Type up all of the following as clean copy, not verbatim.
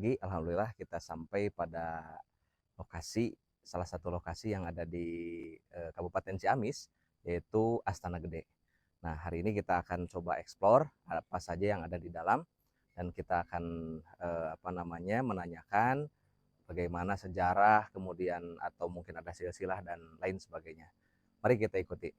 Wargi, alhamdulillah kita sampai pada lokasi, salah satu lokasi yang ada di Kabupaten Ciamis, yaitu Astana Gede. Nah, hari ini kita akan coba explore apa saja yang ada di dalam, dan kita akan menanyakan bagaimana sejarah, kemudian atau mungkin ada silsilah dan lain sebagainya. Mari kita ikuti.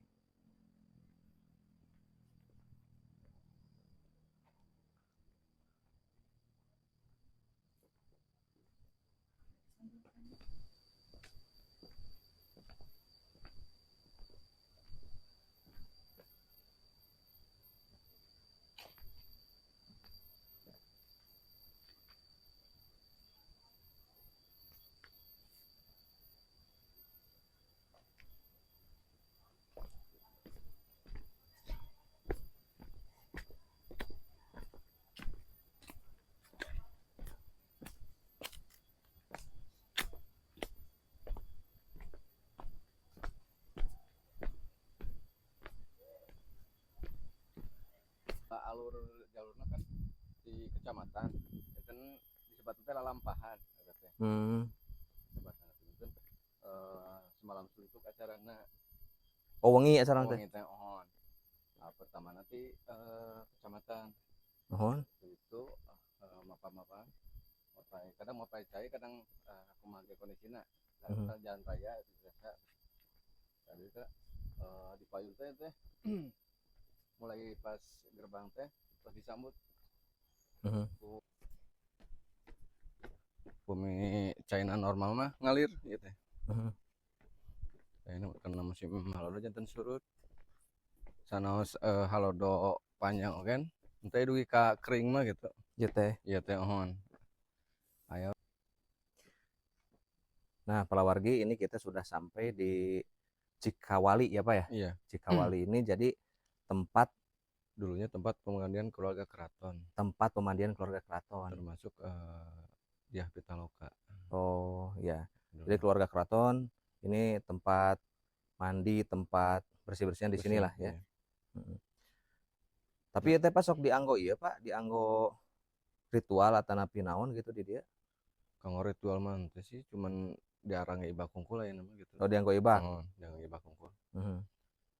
Alur jalurnya kan di kecamatan kan disebut teh lalampahan sebatan itu semalam suluk acarana Wengi acara teh. Wengi teh ohon. Nah, pertama nanti kecamatan Mohon. itu mapa kadang mapai cai kadang aku mage kondisina kadang jalan raya biasa tadi teh di payung teh mulai pas gerbang teh pas disambut bumi China normal mah ngalir gitu. Ini karena musim halodo jantan surut sanos halodo panjang kan entah dugi ka kering mah gitu iya teh ohon ayo. Nah, Palawargi, ini kita sudah sampai di Cikawali ya Pak ya? Iya. Cikawali ini jadi tempat dulunya tempat pemandian keluarga keraton. Tempat pemandian keluarga keraton. Termasuk Dyah Pitaloka. Oh ya. Jadi keluarga keraton ini tempat mandi, tempat bersih-bersihnya di sinilah ya. Iya. Tapi teh pas sok dianggo iya Pak, dianggo ritual atau napi naon gitu di dia. Kanggo ritual mah teh sih cuman diarang ibak kungkul ya nama gitu. Oh, dianggo ibak. Oh, dianggo ibak kungkul.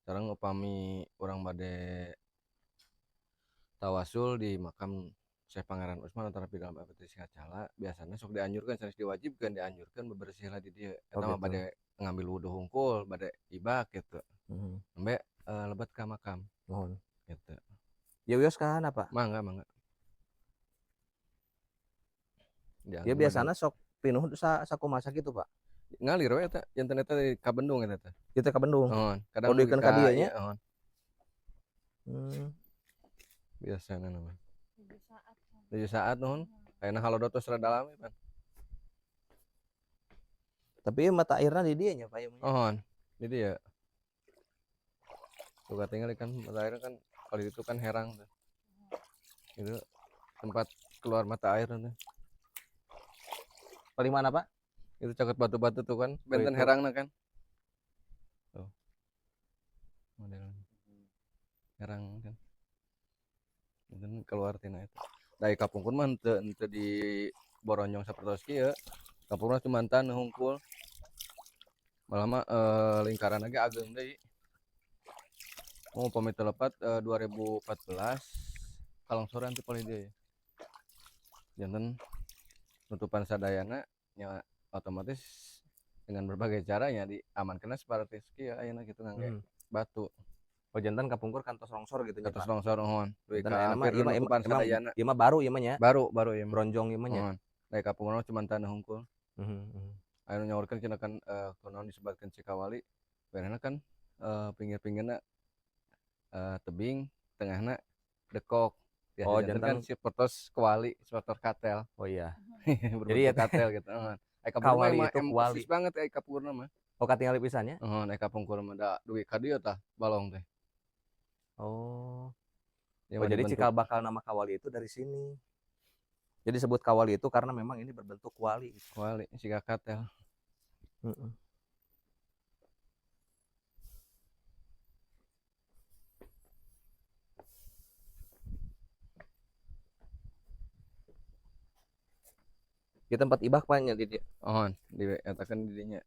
Sekarang upami orang bade tawasul di makam Syekh Pangeran Usman antara dalam abad Singacala biasanya sok dianjurkan serius diwajibkan dianjurkan bebersihlah di dia eta mah bade ngambil wudhu hungkul bade ibak gitu. Sampai lebat ke makam. Mohon. Gitu. Ya wios kan apa? Mangga. Ya biasanya sok pinuh sakumaha gitu Pak. Ngalir we eta janten eta di Kabendung eta. Kita ke Bandung. Kadang dikeun ka dieu nya. Biasana nama. 7 saat nuhun. Ayeuna halodo tos rada lami pan. Tapi mata airnya di dieu nya Pak ya. Di dieu. Tuh tinggal ikan mata airnya kan kalau itu kan herang tuh. Itu tempat keluar mata air tuh. Paling mana Pak? Itu caket batu-batu tuh kan, benten herangna kan. Tuh. Model herang kan. Dan keluar tina itu. Dari kapungkur mah henteu di boronyong sapertos kieu. Kapungkurna cuma tanah hungkul. Malah mah lingkaran lagi ageng deui. Mau pamit lepat 2014 kalongsoran teh paling dia. Janten tutupan sadayana nya otomatis dengan berbagai caranya diamankan seperti kieu ayeuna gitu ngangge batu. Oh, jantan kapungkur kantos longsor gitu ya Pak. Kantos longsor nuhun. Ieu mah baru ieu mah nya. Baru ieu mah. Bronjong ieu mah nya. Dari kapungkur cuma tanah hungkul. Anu nyaurkeun cenah kan kunaon disebutkeun Cikawali. Benerna kan pinggir-pinggirna tebing, tengahna dekok. Oh, jantan kan si pertos kuali, seperti katel. Oh iya. Jadi ya katel gitu. Kawali itu kuali banget ai kapungkurna mah. Oh, katingali pisan nya? Ai kapungkur mah da dugi ka dieu tah balong teh. Oh. Jadi cikal bakal nama Kawali itu dari sini. Jadi disebut Kawali itu karena memang ini berbentuk kuali. Kuali siga katel. Di tempat ibak Pak nya di dieu. Oh, dietakeun di dinya.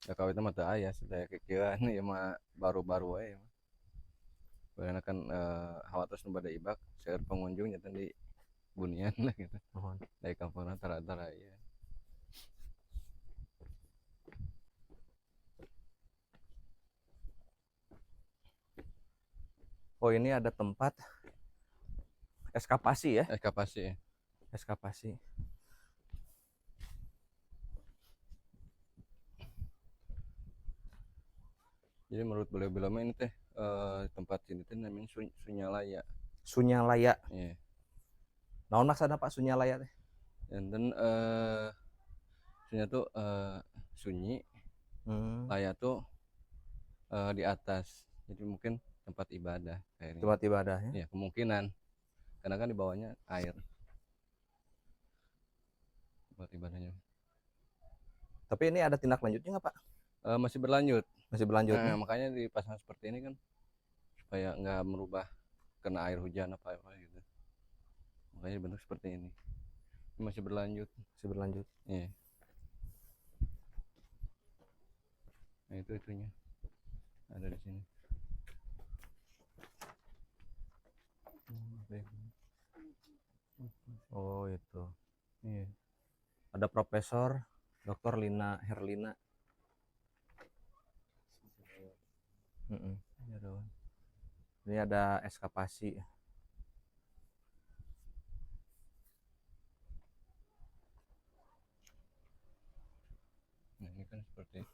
Da kawitna mah teu aya sadaya kikieuan ieu mah baru-baru we mah. Soalna kan hawa tos nu bade ibak seueur pengunjung nya di Bunian lah gitu. Nuhun. Dari kampungna tara-tara ieu. Oh, ini ada tempat eskapasi ya, Eskapasi. eskapasi. Jadi menurut beliau-beliau mah ini teh tempat sini teh namanya Sunyalaya. Sunyalaya. Iya. Naon maksudna Pak Sunyalaya teh? Dan Sunya tuh sunyi, Hmm, Laya tuh di atas. Jadi mungkin tempat ibadah kayaknya. tempat ibadahnya. Iya, kemungkinan. Karena kan di bawahnya air. Tempat ibadahnya. Tapi ini ada tindak lanjutnya nggak Pak? Masih berlanjut. Masih berlanjut nih? Makanya dipasang seperti ini kan supaya nggak merubah kena air hujan apa gitu. Makanya bentuk seperti ini. Ini masih berlanjut. Masih berlanjut. Iya. Nah itu itunya ada di sini. Oh itu. Iya. Ada Profesor Dr. Lina Herlina. Mm-mm. Ini ada eskapasi. Nah ini kan seperti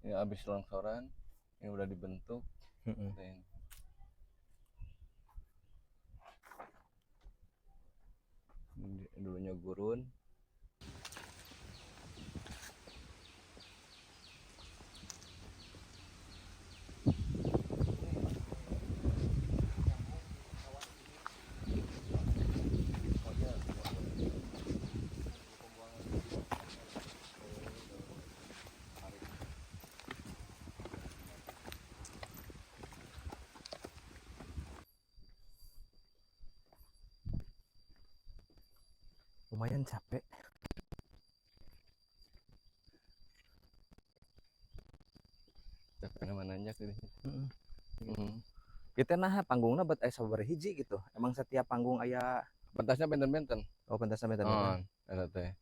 ini habis longsoran, ini udah dibentuk. Mm-mm. Dan ini dulunya gurun. Lumayan capek. Capek nama nanjak ini. Kita nah panggungnya buat sabaraha hiji gitu. Emang setiap panggung aya Pentasnya benten-benten. oh pentasnya beda. Oh, ada teh.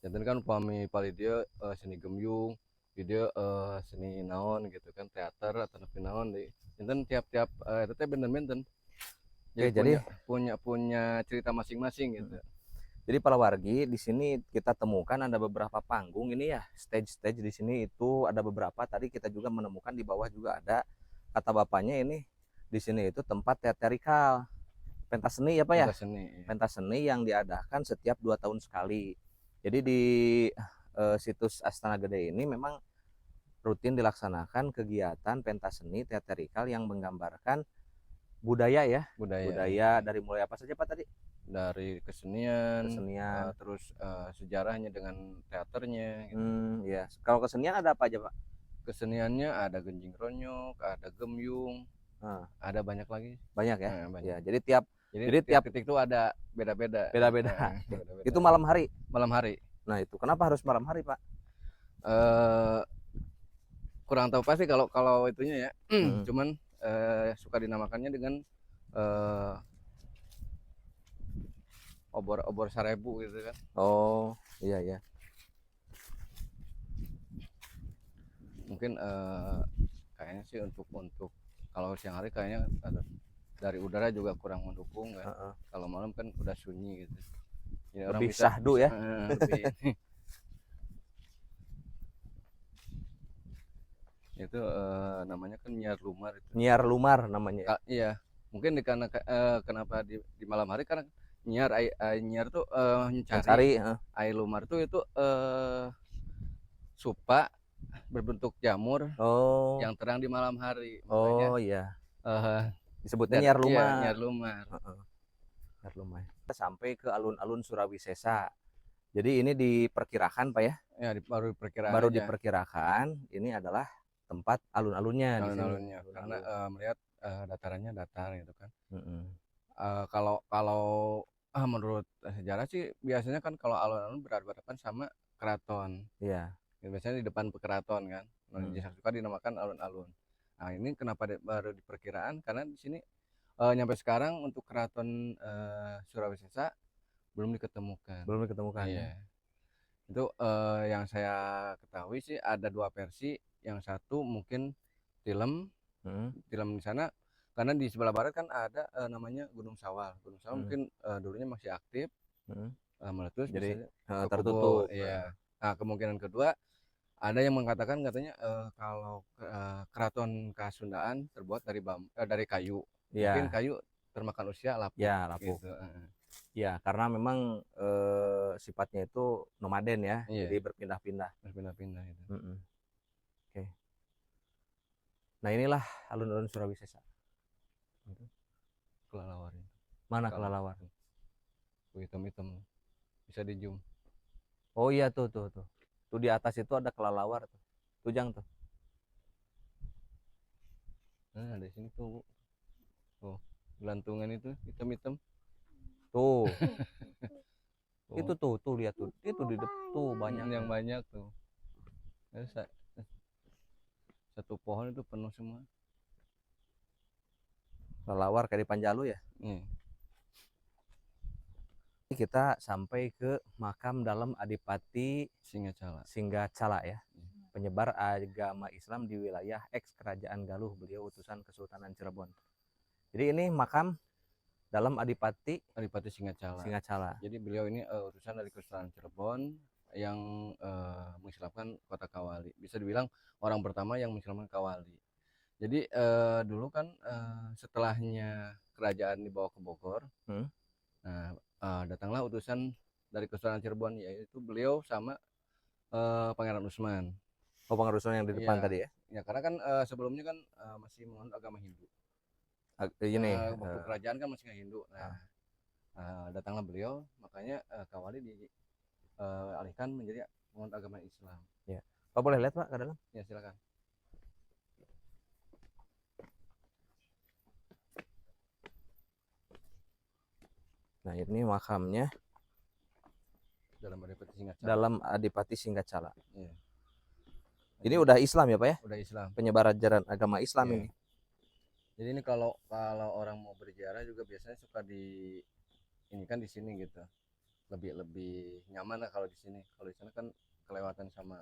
Jadi kan upami pali dia seni gembyung, di dia seni naon gitu kan, teater atau nepi naon di. Enten tiap-tiap itu teh benten-benten. Oke, Jadi jadi punya cerita masing-masing gitu. Jadi para wargi di sini kita temukan ada beberapa panggung ini ya, stage-stage di sini itu ada beberapa. Tadi kita juga menemukan di bawah juga ada. Kata bapaknya ini di sini itu tempat teatrikal, pentas seni ya Pak ya? Pentas seni. Pentas seni yang diadakan setiap 2 tahun sekali. Jadi di situs Astana Gede ini memang rutin dilaksanakan kegiatan pentas seni teatrikal yang menggambarkan budaya ya, budaya dari mulai apa saja Pak tadi? Dari kesenian, Kesenian. terus sejarahnya dengan teaternya gitu. Ya. Kalau kesenian ada apa aja Pak? Keseniannya ada genjing ronyok, ada gembyung, ada banyak lagi. Banyak ya. Banyak. Ya, jadi tiap titik itu ada beda-beda. beda-beda. Itu malam hari. Malam hari. Nah itu kenapa harus malam hari Pak? Kurang tahu pasti kalau itunya ya. Cuman suka dinamakannya dengan obor sarebu gitu kan. Oh iya ya. Mungkin kayaknya sih untuk kalau siang hari kayaknya dari udara juga kurang mendukung kan. Kalau malam kan udah sunyi gitu. Jadi lebih syahdu ya. Itu namanya kan nyiar lumar itu. Nyiar lumar namanya. Iya. Mungkin kenapa di malam hari karena nyiar tuh mencari air lumar tuh itu supa berbentuk jamur yang terang di malam hari. Makanya, iya. Disebutnya nyiar lumar. Nyiar lumar. Nyiar lumar. Kita sampai ke alun-alun Surawisesa. Jadi ini diperkirakan Pak ya? Ya baru diperkirakan. Baru diperkirakan ini adalah tempat alun-alunnya di sini. Alun-alunnya karena melihat datarannya datar gitu kan. Kalau Menurut sejarah sih biasanya kan kalau alun-alun berhadapan sama keraton. Iya. Ya, biasanya di depan keraton kan. Nah, suka dinamakan alun-alun. Nah, ini kenapa baru di perkiraan? Karena di sini nyampe sekarang untuk keraton Surawi Sesa belum diketemukan. Belum diketemukan ya. Iya. Itu yang saya ketahui sih ada dua versi. Yang satu mungkin film di sana, karena di sebelah barat kan ada namanya Gunung Sawal. Gunung Sawal mungkin dulunya masih aktif, meletus Jadi bisa ke Kubo. tertutup. Iya. Nah, kemungkinan kedua ada yang mengatakan katanya kalau keraton Kasundaan terbuat dari kayu. Mungkin Iya. kayu termakan usia lapuk Ya, lapuk. gitu. Ya, karena memang sifatnya itu nomaden ya, Iya, jadi berpindah-pindah. berpindah-pindah itu. Oke. Nah, inilah alun-alun Surawi Sesa. Kelelawar. Mana kelelawar? Hitam-hitam. Bisa di zoom. Oh iya tuh. Tuh di atas itu ada kelelawar tuh. Tujang tuh. Nah, di sini tuh. Oh, gelantungan itu hitam-hitam. Tuh. Oh. Itu tuh lihat tuh. Itu di depan tuh banyak. Yang banyak tuh. Satu pohon itu penuh semua. Kelelawar kayak di Panjalu ya. Kita sampai ke makam dalam Adipati Singgacala ya. Penyebar agama Islam di wilayah eks Kerajaan Galuh. Beliau utusan Kesultanan Cirebon. Jadi ini makam dalam Adipati Singgacala. Jadi beliau ini utusan dari Kesultanan Cirebon yang mengislamkan kota Kawali. Bisa dibilang orang pertama yang mengislamkan Kawali. Jadi dulu kan setelahnya kerajaan dibawa ke Bogor, nah datanglah utusan dari Kesultanan Cirebon, yaitu beliau sama Pangeran Usman. Oh, Pangeran Usman yang di depan tadi ya? Ya, karena kan sebelumnya kan masih menganut agama Hindu. Ini waktu kerajaan kan masih Hindu. Nah, datanglah beliau, makanya Kawali dialihkan menjadi menganut agama Islam. Ya. Pak boleh lihat Pak ke dalam? Ya, silakan. Nah, ini makamnya dalam Adipati Singgacala. Iya. Ini udah Islam ya Pak ya? Udah Islam. Penyebar ajaran agama Islam ini. Jadi ini kalau orang mau berziarah juga biasanya suka ini kan di sini gitu. Lebih nyaman lah kalau di sini. Kalau di sana kan kelewatan sama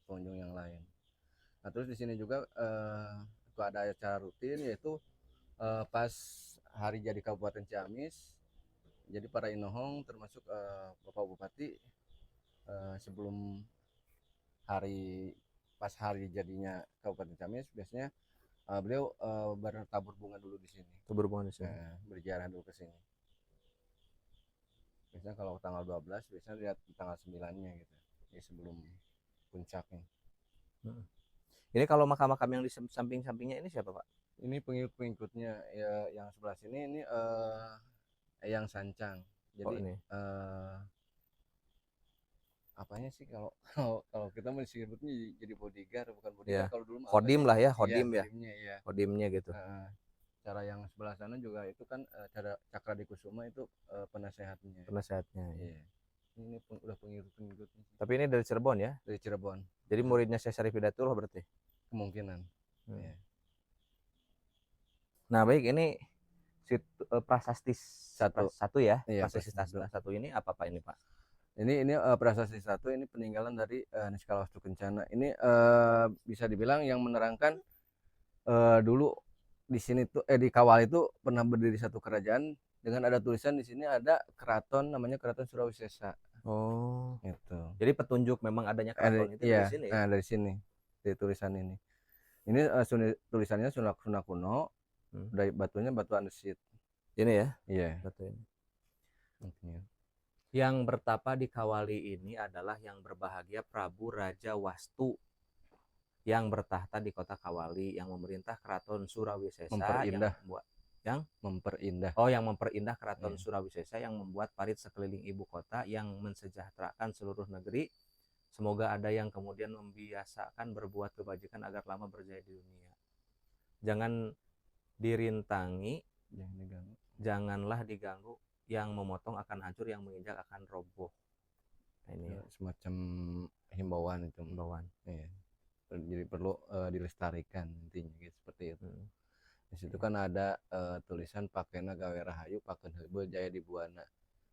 pengunjung yang lain. Nah, terus di sini juga ada acara rutin, yaitu pas hari jadi Kabupaten Ciamis. Jadi para inohong termasuk Bapak Bupati sebelum pas hari jadinya Kabupaten Ciamis, biasanya beliau bertabur bunga dulu di sini. Tabur bunga di sini. Berziarah dulu ke sini. Biasanya kalau tanggal 12, biasanya lihat di tanggal 9-nya gitu. Ya, sebelum puncaknya. Ini kalau makam-makam yang di samping-sampingnya ini siapa Pak? Ini pengikut-pengikutnya ya, yang sebelah sini ini yang Sancang. Jadi ini. Apanya sih kalau kita masih sebutnya jadi bodyguard, bukan bodyguard. Kalau dulu Khodim lah ya, khodim ya. Khodimnya gitu. Cara yang sebelah sana juga itu kan cara Cakra Dikusuma itu penasehatnya. Iya. Ini udah pengikut-pengikutnya. Tapi ini dari Cirebon ya? Dari Cirebon. Jadi muridnya Syekh Syarif Hidayatullah berarti? Kemungkinan. Iya. Nah, baik, ini Prasasti satu ya. Iya, Prasasti satu ini apa Pak ini Pak? Ini Prasasti satu ini peninggalan dari Niskalawastu Kencana. Ini bisa dibilang yang menerangkan dulu di sini tuh di Kawal itu pernah berdiri satu kerajaan dengan ada tulisan di sini ada keraton namanya Keraton Surawi Sesa. Oh, gitu. Jadi petunjuk memang adanya keraton itu dari sini. Nah, dari sini, dari tulisan ini. Ini tulisannya Sunda kuno, dari batunya batu andesit. Ini ya? Iya. Batu ini. Okay. Yang bertapa di Kawali ini adalah yang berbahagia Prabu Raja Wastu yang bertahta di kota Kawali, yang memerintah keraton Surawi Sesa, yang memperindah keraton Surawi Sesa, yang membuat parit sekeliling ibu kota, yang mensejahterakan seluruh negeri. Semoga ada yang kemudian membiasakan berbuat kebajikan agar lama berjaya di dunia. Jangan dirintangi, janganlah diganggu yang memotong akan hancur, yang menginjak akan roboh. Nah, ini ya, semacam himbauan itu. himbauan. Iya. Jadi perlu dilestarikan intinya gitu, seperti itu. Di situ kan ada tulisan pakena gawe rahayu pakeun heubeul jaya di buana.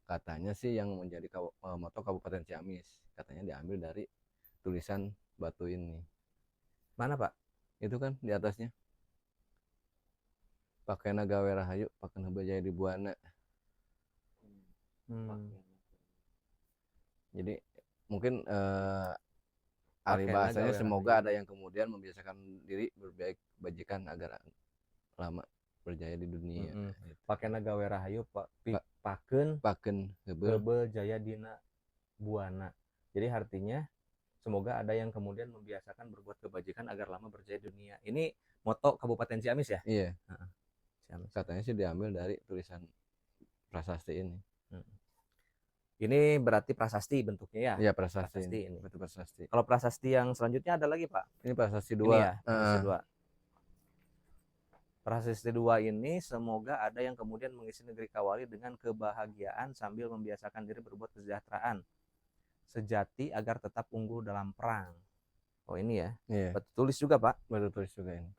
Katanya sih yang menjadi moto Kabupaten Ciamis, katanya diambil dari tulisan batu ini. Mana Pak? Itu kan di atasnya. Pakena gawe rahayu pakeun heubeul jaya di buana. Jadi mungkin ahli Pakena bahasanya gawe semoga rahayu. ada yang kemudian membiasakan diri berbaik bajikan agar lama berjaya di dunia. Gitu. Pakena gawe rahayu pakeun heubeul heubeul jaya dina buana. Jadi artinya semoga ada yang kemudian membiasakan berbuat kebajikan agar lama berjaya di dunia. Ini moto Kabupaten Ciamis ya? Iya. Ciamis. Katanya sih diambil dari tulisan prasasti ini. Ini berarti prasasti bentuknya ya? Iya, prasasti ini. Betul, prasasti. Kalau prasasti yang selanjutnya ada lagi Pak? Ini prasasti 2. Ini ya, prasasti 2. Prasasti 2 ini semoga ada yang kemudian mengisi negeri Kawali dengan kebahagiaan sambil membiasakan diri berbuat kesejahteraan sejati agar tetap unggul dalam perang. Oh ini ya? Iya. Batu tulis juga Pak? Batu tulis juga ini.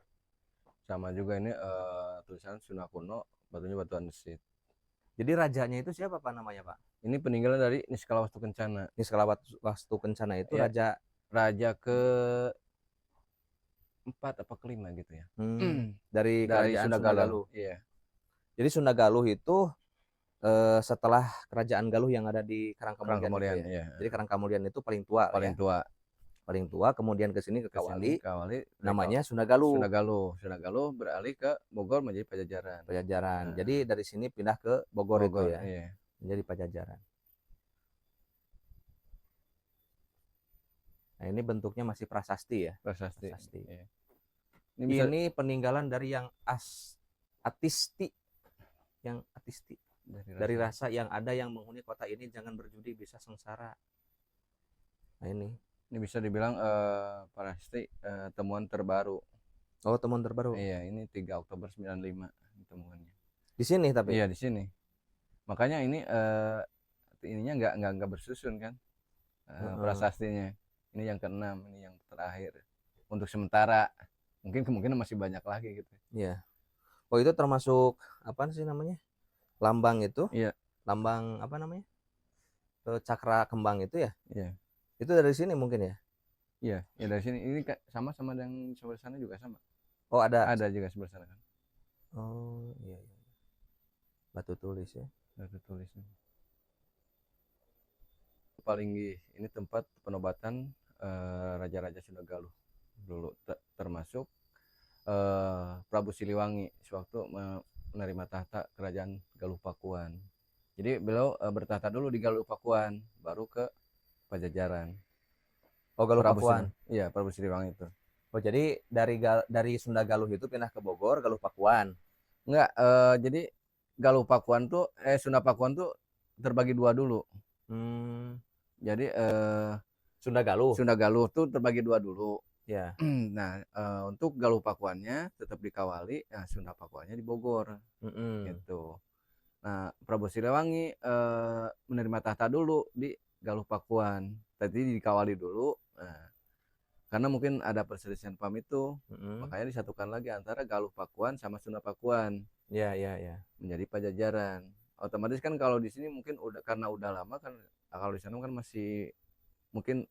Sama juga ini tulisan Sunda kuno, batunya batu andesit. Jadi rajanya itu siapa Pak namanya Pak? Ini peninggalan dari Niskala Wastu Kencana. Niskala Wastu Kencana itu ya, raja ke 4 apa ke 5 gitu ya. Dari kerajaan Sunda Galuh. Iya. Jadi Sunda Galuh itu setelah kerajaan Galuh yang ada di Karangkemudian itu ya. Iya. Jadi Karangkemudian itu paling tua. Paling tua, kemudian ke sini ke Kawali. Namanya Sunda Galuh. Sunda Galuh beralih ke Bogor menjadi Pajajaran. Nah. Jadi dari sini pindah ke Bogor itu ya. Iya. Menjadi Pajajaran. Nah, ini bentuknya masih prasasti ya. Prasasti. Iya. Ini peninggalan dari yang atisti. Yang atisti. Dari rasa yang ada yang menghuni kota ini jangan berjudi bisa sengsara. Nah ini bisa dibilang prasasti temuan terbaru. Oh, temuan terbaru. Iya, ini 3 Oktober 95 temuannya. Di sini tapi. Iya, di sini. Makanya ini ininya nggak bersusun kan. Prasastinya. Ini yang ke-6, ini yang terakhir. Untuk sementara. Mungkin kemungkinan masih banyak lagi gitu. Iya. Oh, itu termasuk apa sih namanya? Lambang itu? Iya. Lambang apa namanya? Cakra kembang itu ya? Iya. Itu dari sini mungkin ya? Iya, ya dari sini. Ini sama yang sebelah sana juga sama. Oh, ada. Ada juga sebelah sana kan. Oh, iya. Batu tulis ya. Batu tulis. Palinggi ini tempat penobatan raja-raja Sunda Galuh dulu, termasuk Prabu Siliwangi sewaktu menerima tahta kerajaan Galuh Pakuan. Jadi beliau bertahta dulu di Galuh Pakuan, baru ke Pajajaran. Oh, Galuh Pakuan. Iya, Prabu Siliwangi itu. Oh, jadi dari Sunda Galuh itu pindah ke Bogor, Galuh Pakuan. Enggak, jadi Galuh Pakuan tuh Sunda Pakuan tuh terbagi 2 dulu. Jadi Sunda Galuh tuh terbagi 2 dulu. Ya. Nah, untuk Galuh Pakuannya tetap di Kawali, nah Sunda Pakuannya di Bogor. Gitu. Nah, Prabu Siliwangi menerima tahta dulu di Galuh Pakuan. Tadi di Kawali dulu. Nah, karena mungkin ada perselisihan paham itu, makanya disatukan lagi antara Galuh Pakuan sama Sunda Pakuan. Iya. Menjadi Pajajaran. Otomatis kan kalau di sini mungkin karena udah lama kan, kalau di sana kan masih mungkin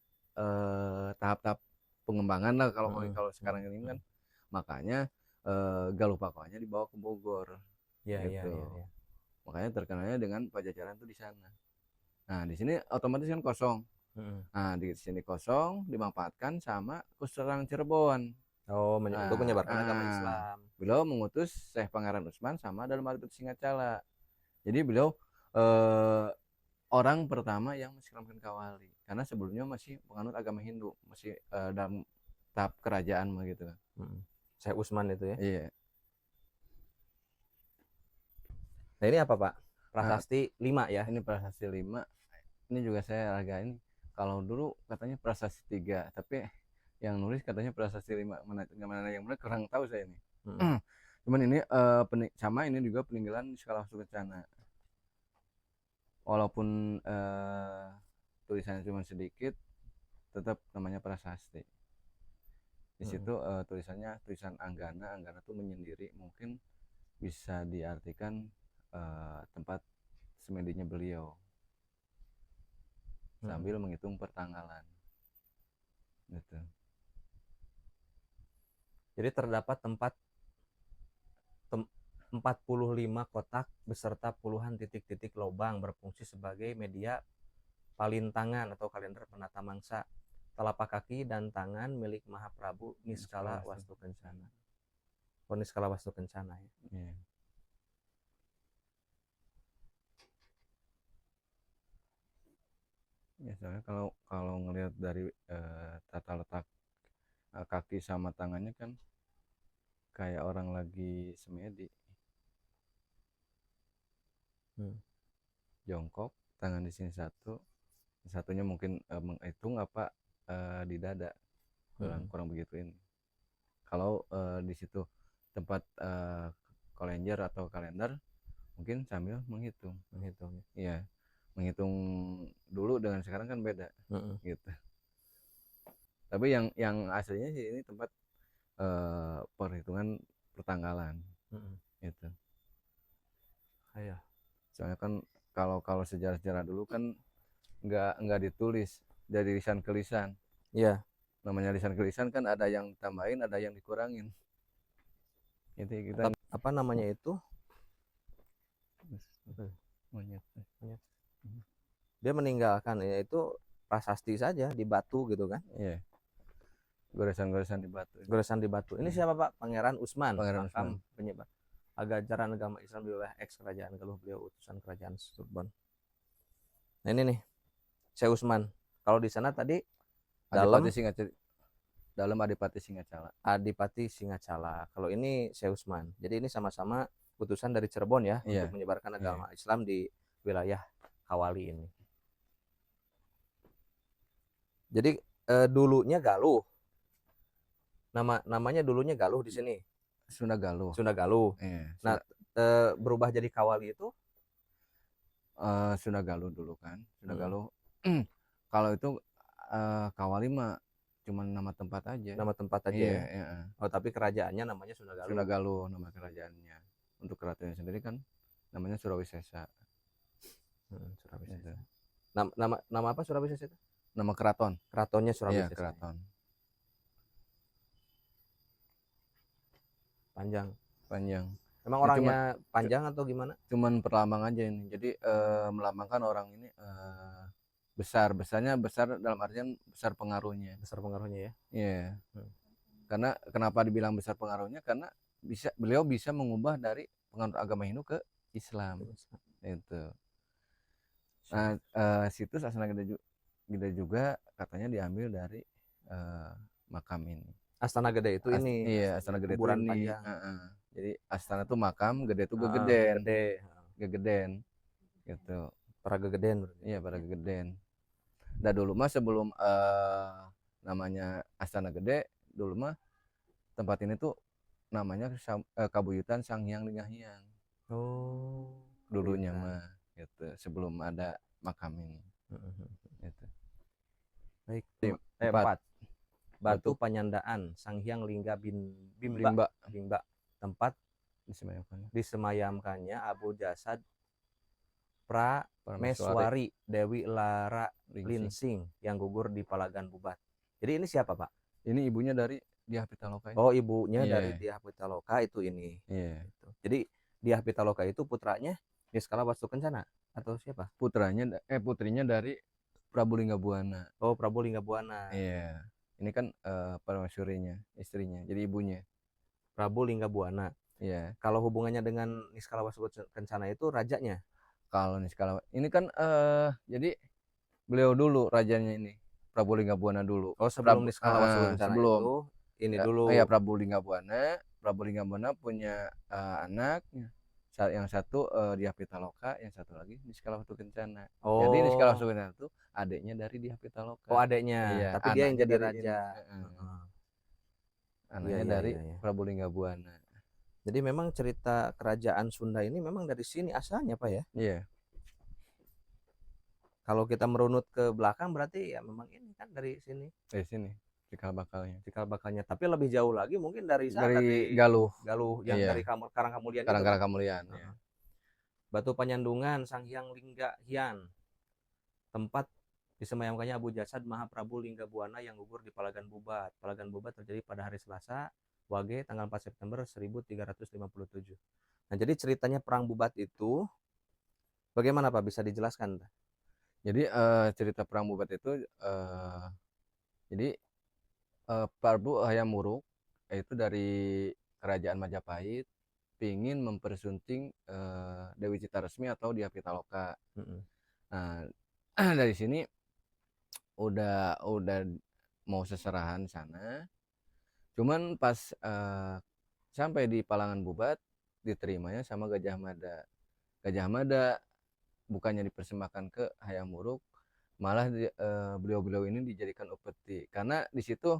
tahap-tahap pengembangan lah kalau sekarang ini kan. Makanya Galuh Pakuannya dibawa ke Bogor. Iya. Makanya terkenalnya dengan Pajajaran tuh di sana. Nah, di sini otomatis kan kosong. Nah, di sini kosong dimanfaatkan sama Kuserang Cirebon. Oh, untuk menyebarkan agama Islam. Beliau mengutus Syekh Pangeran Usman sama Dalam Arif Singacala. Jadi beliau orang pertama yang mengislamkan Kawali, karena sebelumnya masih menganut agama Hindu, masih dalam tahap kerajaan begitu. Syekh Usman itu ya. Iya. Nah, ini apa Pak? Prasasti 5 ya. Ini prasasti 5. Ini juga saya agak ini. Kalau dulu katanya prasasti 3, tapi yang nulis katanya prasasti 5. Mana yang benar kurang tahu saya ini. Cuman ini sama ini juga peninggalan Niskala Wastu Kencana. walaupun tulisannya cuma sedikit, tetap namanya prasasti. Di situ tulisannya tulisan Anggana. Anggana tuh menyendiri, mungkin bisa diartikan tempat semedinya beliau sambil menghitung pertanggalan gitu. Jadi terdapat 45 kotak beserta puluhan titik-titik lubang berfungsi sebagai media palintangan atau kalender penata mangsa, telapak kaki dan tangan milik Mahaprabu Niskala Wastu Kencana. Oh, Niskala Wastu Kencana ya. Yeah. Ya, soalnya kalau ngelihat dari tata letak kaki sama tangannya kan kayak orang lagi semedi. Jongkok, tangan di sini satu, satunya mungkin menghitung apa di dada, kurang begitu ini. Kalau di situ tempat kolenjer atau kalender, mungkin sambil menghitung. Iya, menghitung dulu dengan sekarang kan beda, gitu. Tapi yang aslinya sih ini tempat perhitungan pertanggalan, gitu. Iya. Soalnya kan kalau sejarah-sejarah dulu kan nggak ditulis dari lisan ke lisan. Iya. Namanya lisan ke lisan kan ada yang tambahin, ada yang dikurangin. Itu kita apa namanya itu? Monyet. Dia meninggalkan ya itu prasasti saja di batu gitu kan? Iya. Goresan-goresan di batu. Goresan di batu. Ini siapa Pak? Pangeran Usman. Pangeran Usman. Penyebar ajaran agama Islam di wilayah eks kerajaan Galuh, beliau utusan kerajaan Cirebon. Nah ini nih, Syekh Usman. Kalau di sana tadi dalam Adipati Singacala. Adipati Singacala. Kalau ini Syekh Usman. Jadi ini sama-sama utusan dari Cirebon ya, untuk menyebarkan agama Islam di wilayah Kawali ini. Jadi dulunya Galuh. Namanya dulunya Galuh di sini. Sunda Galuh. Nah, berubah jadi Kawali itu Sunda Galuh dulu kan. Sunda Galuh. Kalau itu Kawali mah cuma nama tempat aja. Nama tempat aja ya. Oh, tapi kerajaannya namanya Sunda Galuh. Sunda Galuh nama kerajaannya. Untuk keratonnya sendiri kan namanya Surawisesa. Surawisesa. Nama apa Surawisesa itu? Nama keraton. Keratonnya Surawisesa. Iya, keraton. Panjang. Emang orangnya panjang atau gimana? Cuman perlambang aja ini. Jadi melambangkan orang ini besarnya besar dalam artian besar pengaruhnya. Besar pengaruhnya ya. Iya. Karena kenapa dibilang besar pengaruhnya? Karena beliau bisa mengubah dari pengaruh agama Hindu ke Islam. Itu. Nah, situs Astana Gede juga katanya diambil dari makam ini. Astana Gede itu ini. Iya, Astana Gede itu ini. Jadi Astana tuh makam, Gede itu gegeden. Gitu. Para gegeden. Iya, para gegeden. Nah dulu mah sebelum namanya Astana Gede, dulu mah tempat ini tuh namanya Kabuyutan Sang Hyang Linggahyang. Oh. Dulunya mah gitu, sebelum ada makam ini. Gitu. Baik. 4. Batu Panyandaan Sang Hyang Lingga Bimba. Tempat disemayamkannya Abu Jasad Prameswari Dewi Lara Linsing yang gugur di Palagan Bubat. Jadi ini siapa Pak? Ini ibunya dari Dyah Pitaloka. Oh, ibunya dari Dyah Pitaloka itu ini. Iya. Jadi Dyah Pitaloka itu putranya Niskala Wastu Kencana atau siapa? Putrinya dari Prabu Linggabuana. Oh, Prabu Linggabuana. Iya. Ini kan permaisurinya, istrinya. Jadi ibunya. Prabu Linggabuana. Iya. Kalau hubungannya dengan Niskala Wastu Kencana itu rajanya? Kalau Niskala ini kan jadi beliau dulu rajanya ini. Prabu Linggabuana dulu. Oh, sebelum Niskala Wastu Kencana itu ini dulu. Iya, Prabu Linggabuana. Prabu Linggabuana punya anak. Yang satu Dyah Pitaloka, yang satu lagi Niskala Wastu Kencana. Oh. Jadi Niskala Wastu Kencana itu adiknya dari Dyah Pitaloka. Oh, adiknya. Iya, tapi dia yang jadi raja. Anaknya dari Prabu Linggabuana. Jadi memang cerita kerajaan Sunda ini memang dari sini asalnya Pak ya? Iya. Kalau kita merunut ke belakang berarti ya memang ini kan dari sini Dari sini cikal bakalnya. cikal bakalnya. Tapi lebih jauh lagi mungkin dari sana Dari dari Galuh. Galuh yang Iya, dari Karangkamulian itu Karang kan. Kamulian ya. Heeh. Batu Panyandungan Sang Hyang Lingga Hyang. Tempat disemayamkannya Abu Jasad Mahaprabu Lingga Buana yang gugur di Palagan Bubat. Palagan Bubat terjadi pada hari Selasa, Wage, tanggal 4 September 1357. Nah, jadi ceritanya Perang Bubat itu bagaimana Pak? Bisa dijelaskan? Jadi cerita Perang Bubat itu jadi Prabu Hayam Wuruk itu dari kerajaan Majapahit ingin mempersunting Dewi Citaresmi atau Dyah Pitaloka. Nah, dari sini udah mau seserahan sana. Cuman pas sampai di Palangan Bubat diterimanya sama Gajah Mada. Gajah Mada bukannya dipersembahkan ke Hayam Wuruk, malah beliau-beliau ini dijadikan upeti karena di situ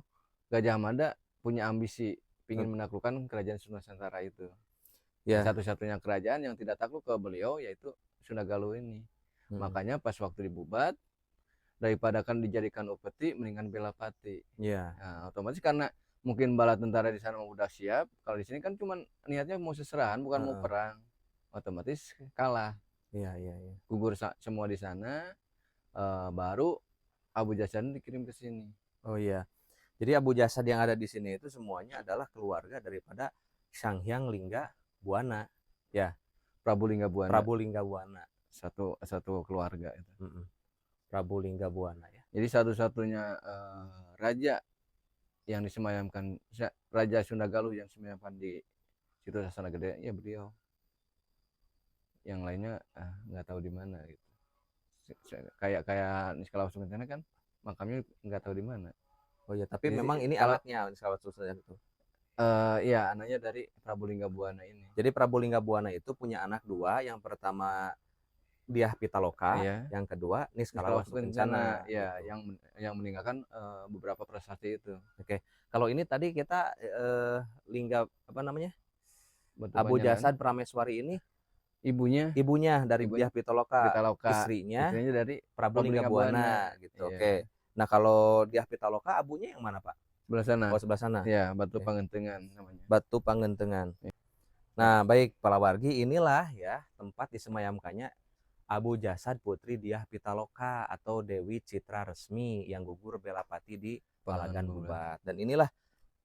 Gajah Mada punya ambisi ingin menaklukkan kerajaan Sunda Nusantara itu. Ya. Satu-satunya kerajaan yang tidak takluk ke beliau yaitu Sunda Galuh ini. Makanya pas waktu dibubat, daripada kan dijadikan upeti, mendingan bela pati. Iya. Nah, otomatis karena mungkin bala tentara di sana udah siap, kalau di sini kan cuma niatnya mau seserahan, bukan mau perang, otomatis kalah. Iya. Gugur semua di sana, baru Abu Jasad dikirim ke sini. Oh iya. Jadi Abu Jasad yang ada di sini itu semuanya adalah keluarga daripada Sang Hyang Lingga Buana. Ya. Prabu Lingga Buana. Prabu Lingga Buana. Satu keluarga itu. Prabu Lingga Buana ya. Jadi satu-satunya raja yang disemayamkan, Raja Sunda Galuh yang disemayamkan di situ Sasana Gede ya beliau. Yang lainnya nggak tahu di mana gitu. Kayak Niskala Wasungkencana kan makamnya nggak tahu di mana. Oh iya, tapi jadi, memang ini anaknya Niskala Wasungkencana itu. Iya, anaknya dari Prabu Lingga Buana ini. Jadi Prabu Lingga Buana itu punya anak dua, yang pertama Dyah Pitaloka, iya. Yang kedua Niskala Wasungkencana. Ya, gitu. yang meninggalkan beberapa prasasti itu. Oke. Kalau ini tadi kita Lingga apa namanya? Batu Abu Panjangan. Jasad Prameswari ini ibunya dari Dyah Pitaloka, istrinya dari Prabu Lingga Buana gitu. Iya. Oke. Nah, kalau Dyah Pitaloka abunya yang mana, Pak? Sebelah sana. Oh, sebelah sana. Ya, Batu Pangentengan namanya. Batu Pangentengan. Nah, baik Palawargi, inilah ya tempat disemayamkannya Abu Jasad Putri Dyah Pitaloka atau Dewi Citra Resmi yang gugur bela pati di Palagan Bubat. Dan inilah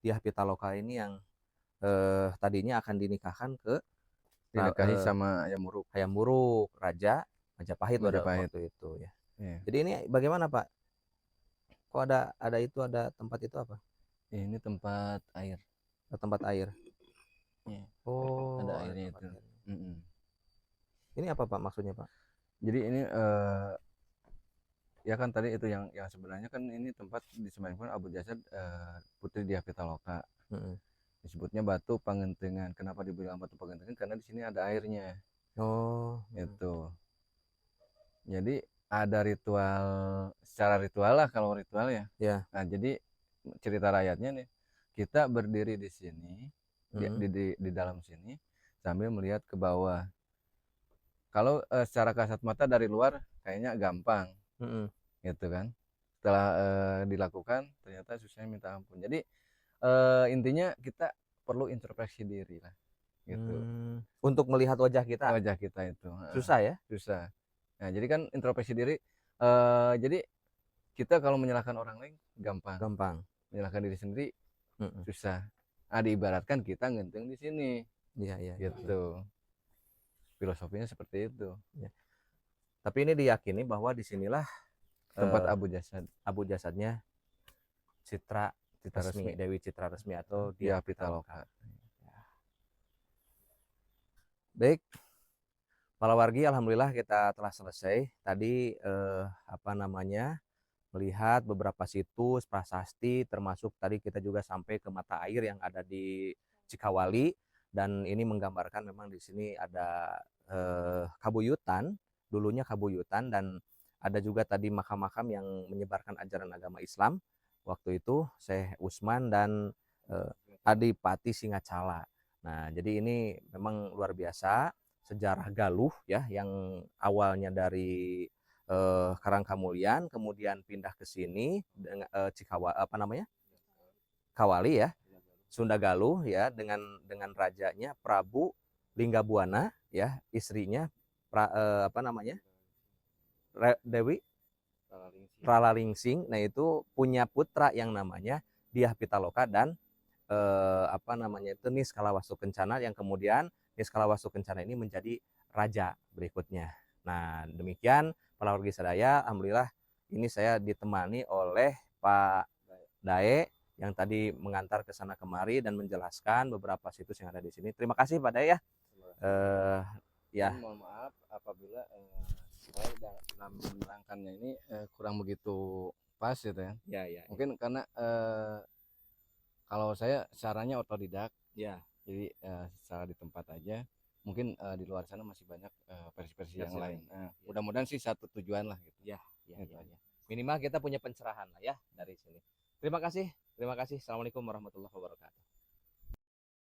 Dyah Pitaloka ini yang tadinya akan dinikahkan dinikahi sama Hayam Wuruk, Raja Majapahit waktu itu ya. Jadi ini bagaimana Pak? Kok ada tempat itu apa? Ini tempat air. Tempat air. Ya. Oh, ada airnya itu. Ini apa Pak maksudnya Pak? Jadi ini ya kan tadi itu yang sebenarnya kan ini tempat disemayamkan Abu Jasad Putri Dyah Pitaloka. Disebutnya Batu Pangentengan. Kenapa dibilang Batu Pangentengan? Karena di sini ada airnya. Oh, itu. Jadi ada ritual, secara ritual lah kalau ritual ya. Ya. Nah, jadi cerita rakyatnya nih, kita berdiri di sini, di dalam sini sambil melihat ke bawah. Kalau secara kasat mata dari luar kayaknya gampang, gitu kan. Setelah dilakukan ternyata susahnya minta ampun. Jadi intinya kita perlu introspeksi diri lah, gitu. Untuk melihat wajah kita. Wajah kita itu. Susah ya? Susah. Nah, jadi kan introspeksi diri. Jadi kita kalau menyalahkan orang lain gampang. Menyalahkan diri sendiri susah. Diibaratkan kita ngenteng di sini. Iya. Gitu. Filosofinya seperti itu. Ya. Tapi ini diyakini bahwa disinilah tempat Abu Jasadnya Citra Resmi, Dewi Citra Resmi atau Dyah Pitaloka. Ya. Baik, Palawargi, alhamdulillah kita telah selesai. Tadi melihat beberapa situs prasasti, termasuk tadi kita juga sampai ke mata air yang ada di Cikawali. Dan ini menggambarkan memang di sini ada Kabuyutan, dulunya Kabuyutan, dan ada juga tadi makam-makam yang menyebarkan ajaran agama Islam waktu itu, Syekh Usman dan Adipati Singacala. Nah, jadi ini memang luar biasa sejarah Galuh ya, yang awalnya dari Karangkamulian, kemudian pindah ke sini dengan Kawali ya, Sunda Galuh ya, dengan rajanya Prabu Linggabuana ya, istrinya Dewi Ralalingsing. Nah itu punya putra yang namanya Dyah Pitaloka dan itu Niskalawastu Kencana, yang kemudian Niskalawastu Kencana ini menjadi raja berikutnya. Nah demikian para wargi sadaya, alhamdulillah ini saya ditemani oleh Pak Dae yang tadi mengantar ke sana kemari dan menjelaskan beberapa situs yang ada di sini. Terima kasih Pak Dae ya. Ya. Mohon maaf apabila saya dalam menerangkannya ini kurang begitu pas gitu ya. Ya. Mungkin karena kalau saya caranya otodidak, Ya. jadi secara di tempat aja. Mungkin di luar sana masih banyak versi-versi yang lain. Nah, mudah-mudahan sih satu tujuan lah gitu. Ya. Minimal kita punya pencerahan lah ya dari sini. Terima kasih. Assalamualaikum warahmatullahi wabarakatuh.